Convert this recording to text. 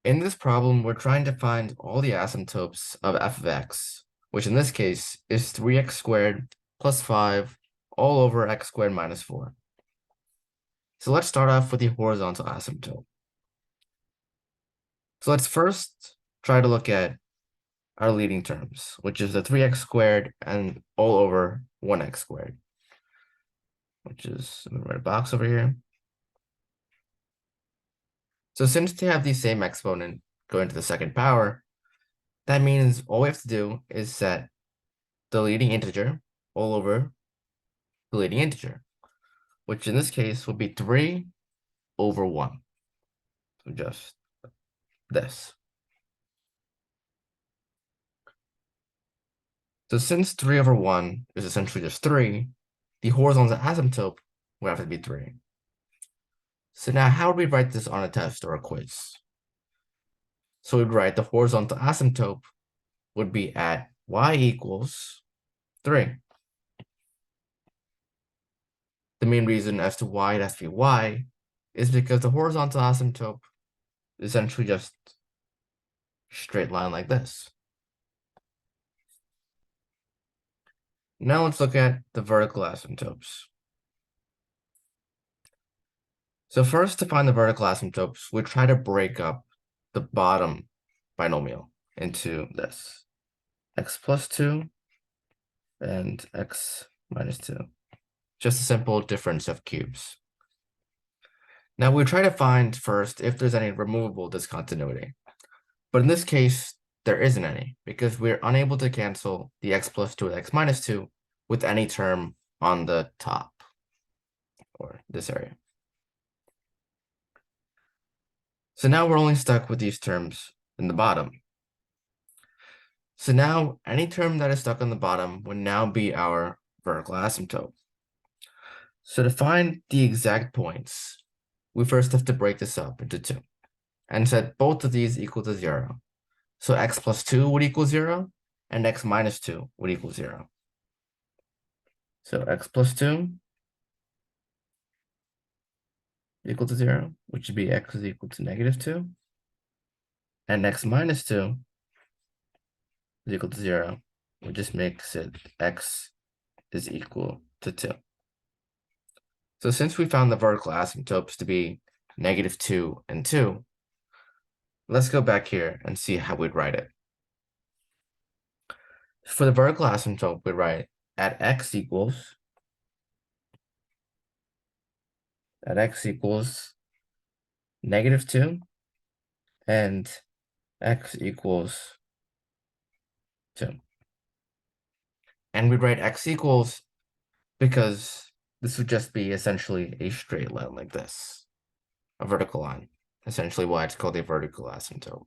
In this problem, we're trying to find all the asymptotes of f of x, which in this case is 3x squared plus 5 all over x squared minus 4. So let's start off with the horizontal asymptote. So let's first try to look at our leading terms, which is the 3x squared and all over 1x squared, which is, I'm gonna write a box over here. So since they have the same exponent going to the second power, that means all we have to do is set the leading integer all over the leading integer, which in this case will be 3 over 1. So just this. So since 3 over 1 is essentially just 3, the horizontal asymptote would have to be 3. So now how would we write this on a test or a quiz? So we'd write the horizontal asymptote would be at y equals 3. The main reason as to why it has to be y is because the horizontal asymptote is essentially just a straight line like this. Now let's look at the vertical asymptotes. So first, to find the vertical asymptotes, we try to break up the bottom binomial into this, x plus 2 and x minus 2. Just a simple difference of cubes. Now we try to find first if there's any removable discontinuity. But in this case, there isn't any because we're unable to cancel the x plus 2 and x minus 2 with any term on the top or this area. So now we're only stuck with these terms in the bottom. So now any term that is stuck on the bottom would now be our vertical asymptote. So to find the exact points, we first have to break this up into 2 and set both of these equal to 0. So x plus 2 would equal 0 and x minus 2 would equal 0. So x plus 2 equal to 0, which would be x is equal to negative 2. And x minus 2 is equal to 0, which just makes it x is equal to 2. So since we found the vertical asymptotes to be negative 2 and 2, let's go back here and see how we'd write it. For the vertical asymptote, we'd write at x equals negative 2 and x equals 2. And we'd write x equals because this would just be essentially a straight line like this, a vertical line, essentially why it's called a vertical asymptote.